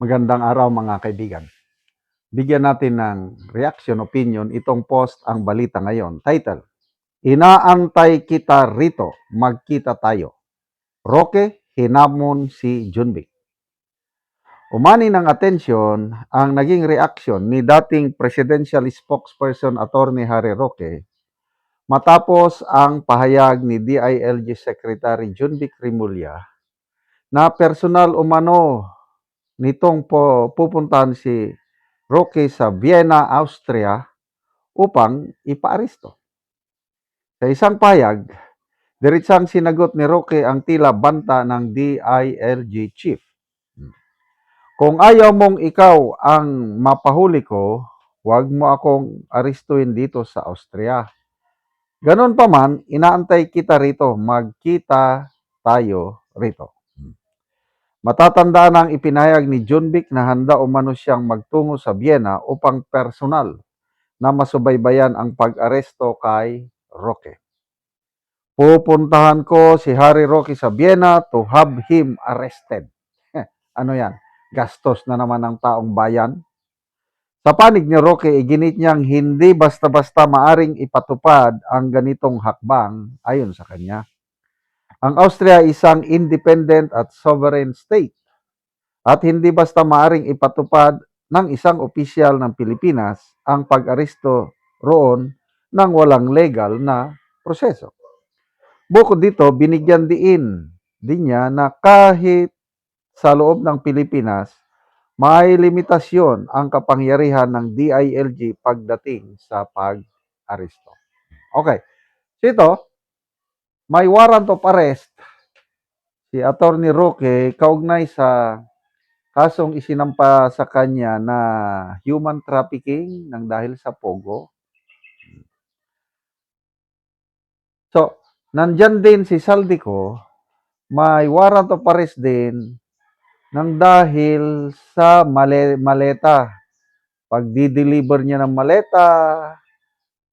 Magandang araw mga kaibigan. Bigyan natin ng reaction, opinion itong post ang balita ngayon. Title, Inaantay kita rito, magkita tayo. Roque, hinamon si Junbi. Umani ng atensyon ang naging reaction ni dating presidential spokesperson Attorney Harry Roque matapos ang pahayag ni DILG Secretary Junbi Rimulya na personal umano nitong pupuntahan si Roque sa Vienna, Austria upang ipaaresto. Sa isang pahayag, diretsang sinagot ni Roque ang tila banta ng DILG chief. Kung ayaw mong ikaw ang mapahuli ko, huwag mo akong arestuhin dito sa Austria. Ganon pa man, inaantay kita rito, magkita tayo rito. Matatandaan ang ipinahayag ni Junbic na handa umano siyang magtungo sa Vienna upang personal na masubaybayan ang pag-aresto kay Roque. Pupuntahan ko si Harry Roque sa Vienna to have him arrested. Ano yan? Gastos na naman ng taong bayan. Sa panig ni Roque, iginit niyang hindi basta-basta maaring ipatupad ang ganitong hakbang ayon sa kanya. Ang Austria isang independent at sovereign state at hindi basta maaring ipatupad ng isang opisyal ng Pilipinas ang pag-aresto roon ng walang legal na proseso. Bukod dito, binigyan din niya na kahit sa loob ng Pilipinas, may limitasyon ang kapangyarihan ng DILG pagdating sa pag-aresto. Okay, so ito, may warrant of arrest si Attorney Roque kaugnay sa kasong isinampa sa kanya na human trafficking ng dahil sa Pogo. So, nandyan din si Saldico, may warrant of arrest din ng dahil sa maleta. Pag di-deliver niya ng maleta,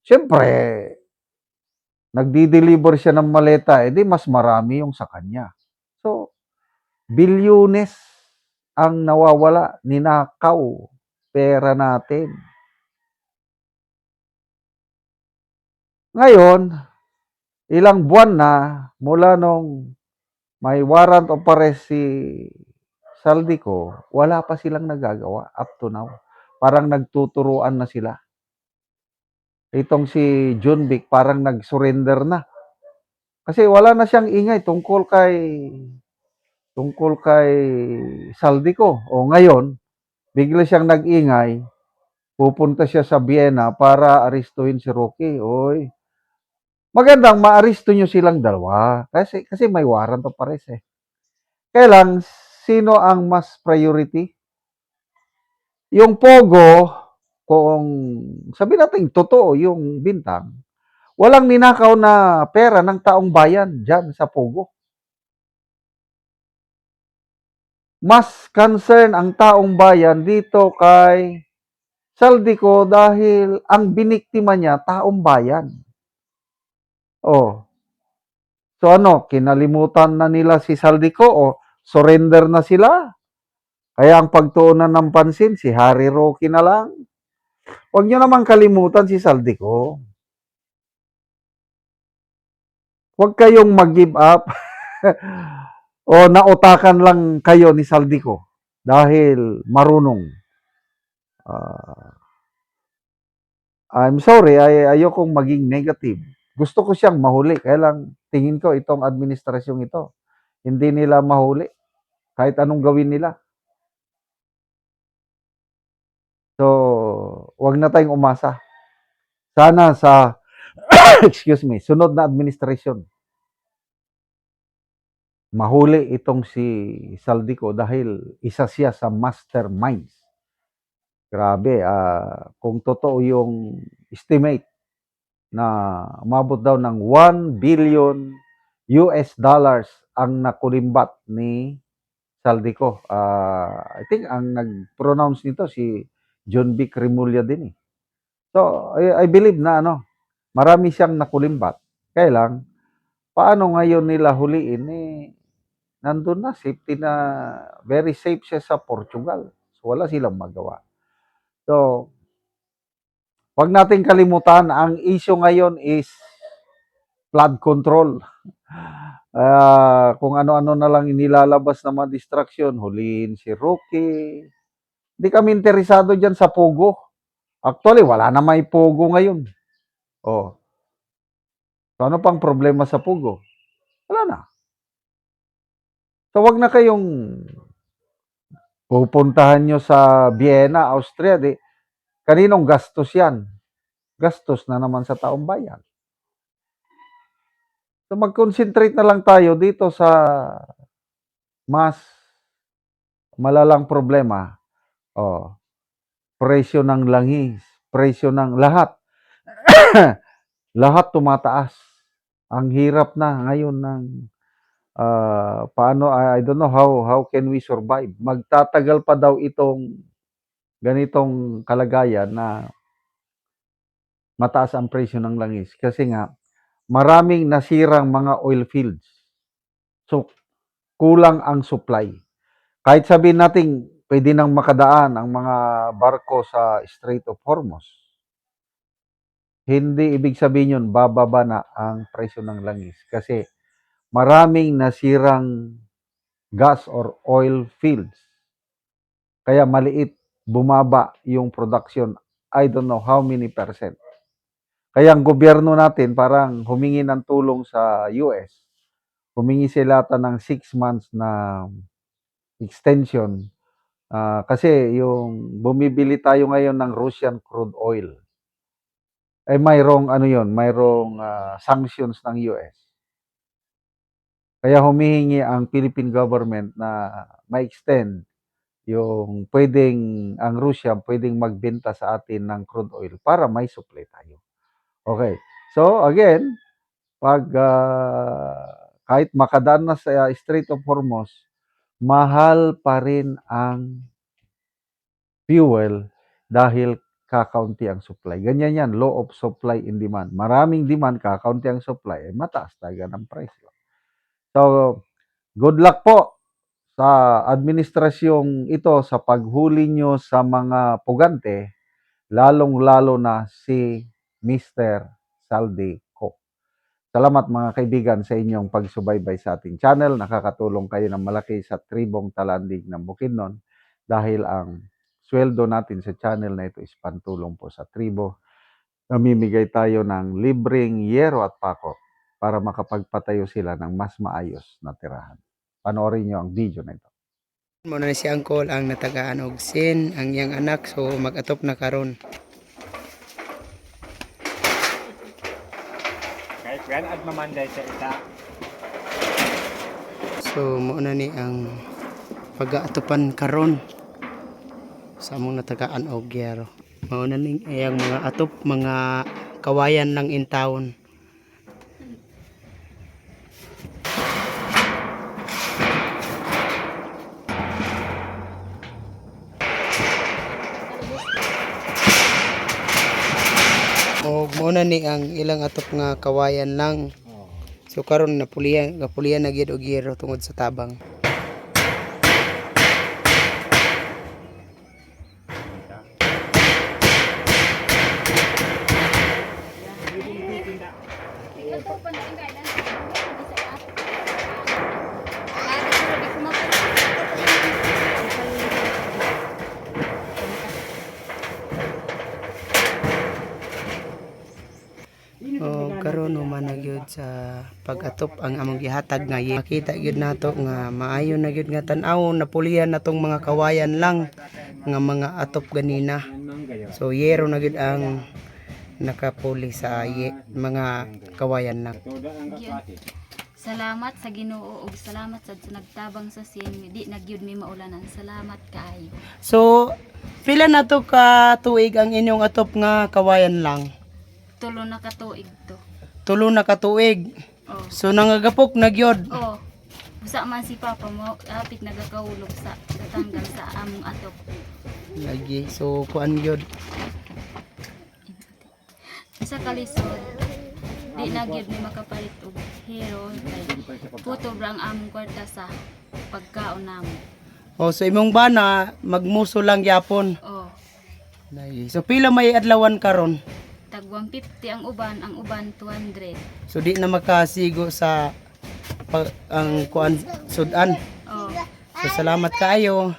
syempre, nagdi-deliver siya ng maleta, edi mas marami yung sa kanya. So, bilyones ang nawawala, ninakaw, pera natin. Ngayon, ilang buwan na mula nung may warrant of arrest si Saldico, wala pa silang nagagawa up to now. Parang nagtuturuan na sila. Itong si Junbic parang nag-surrender na. Kasi wala na siyang ingay tungkol kay Saldico. O ngayon, bigla siyang nag-ingay, pupunta siya sa Vienna para arestuhin si Roque. Oy, magandang maaresto nyo silang dalawa. Kasi may warrant of arrest eh. Kaya lang, sino ang mas priority? Yung Pogo, kung sabi natin totoo yung bintang, walang ninakaw na pera ng taong bayan dyan sa Pogo. Mas concern ang taong bayan dito kay Saldico dahil ang biniktima niya taong bayan. Oh. So ano, kinalimutan na nila si Saldico o surrender na sila? Kaya ang pagtuunan ng pansin, si Harry Roque na lang. Huwag niyo naman kalimutan si Saldico. Huwag kayong mag-give up o nautakan lang kayo ni Saldico dahil marunong. I'm sorry, ayokong maging negative. Gusto ko siyang mahuli, kaya lang tingin ko itong administrasyong ito, hindi nila mahuli kahit anong gawin nila. So, wag na tayong umasa. Sana sa excuse me, sunod na administrasyon mahuli itong si Saldico dahil isa siya sa masterminds. Grabe, kung totoo yung estimate na umabot daw ng 1 billion US dollars ang nakulimbat ni Saldico. I think ang nag-pronounce nito si John B. Rimulya din eh. So, I believe na marami siyang nakulimbat. Kaya lang, paano ngayon nila huliin? nandun na, safety na, very safe siya sa Portugal. So, wala silang magawa. So, wag nating kalimutan, ang issue ngayon is flood control. Kung ano-ano na lang inilalabas na mga distraction, huliin si Rookie. Hindi kami interesado dyan sa Pogo. Actually, wala na may Pogo ngayon. Oh. So, ano pang problema sa Pogo? Wala na. So, wag na kayong pupuntahan nyo sa Vienna, Austria. Kaninong gastos yan? Gastos na naman sa taong bayan. So, mag-concentrate na lang tayo dito sa mas malalang problema. Oh, presyo ng langis, presyo ng lahat. Lahat tumataas. Ang hirap na ngayon ng paano, I don't know how can we survive. Magtatagal pa daw itong ganitong kalagayan na mataas ang presyo ng langis kasi nga maraming nasirang mga oil fields. So, kulang ang supply. Kahit sabihin natin, pwede nang makadaan ang mga barko sa Strait of Hormuz. Hindi ibig sabihin yun, bababa na ang presyo ng langis. Kasi maraming nasirang gas or oil fields. Kaya maliit, bumaba yung production. I don't know how many percent. Kaya ang gobyerno natin parang humingi ng tulong sa US. Humingi sila ng 6 months na extension. Kasi yung bumibili tayo ngayon ng Russian crude oil. Mayroong mayroong sanctions ng US. Kaya humihingi ang Philippine government na ma-extend yung ang Russia pwedeng magbenta sa atin ng crude oil para may supply tayo. Okay. So again, pag kahit makadaan na sa Strait of Hormuz, mahal pa rin ang fuel dahil kakaunti ang supply. Ganyan yan, law of supply and demand. Maraming demand, kakaunti ang supply, mataas talaga ng presyo. So, good luck po sa administrasyong ito sa paghuli nyo sa mga pugante, lalong-lalo na si Mr. Saldico. Salamat mga kaibigan sa inyong pagsubaybay sa ating channel. Nakakatulong kayo ng malaki sa tribong Talandig ng Bukidnon dahil ang sweldo natin sa channel na ito is pantulong po sa tribo. Namimigay tayo ng libreng yero at pako para makapagpatayo sila ng mas maayos na tirahan. Panoorin nyo ang video na ito. Muna si Angkol ang natagaan og sin ang iyang anak, so mag-atop na karon. Kahit yan at mamanday sa isa. So muna ni ang pag-aatopan karon sa among natagaan og gyero. Mauna ning iyang mga atop, mga kawayan ng intawon. O muna ni ang ilang atop nga kawayan lang. So karon napulian na gyud og gyero tungod sa tabang. O karon human na gyud sa pag-atop ang among gihatag nga makita gyud nato nga maayo na gyud nga tan-awon, napulian natong mga kawayan lang nga mga atop ganina. So yero na gyud ang nakapuli sa mga kawayan lang. Salamat sa Ginoo ug salamat sa nagtabang sa sin, di nagyud mi maulanan. Salamat kaayo. So pila na to ka tuig ang inyong atop nga kawayan lang? Tulo na ka tuig to. Tulo na ka tuig. Oh. So nangagapok na gyud. Oh. Busa man si Papa mo apit nagakahulog sa natanggal sa among atop. Lagi. So kuan gyud. Sa kalisod, di nagyud mi makapalit og hero kay puto brang among kwarta sa pagkaon namo. O so imong bana magmuso lang gyapon. Oh, Nice. So pila may adlawan karon? tag 150 ang uban 200. So di na makasigo sa ang kuan sudan. Oh, So salamat kaayo.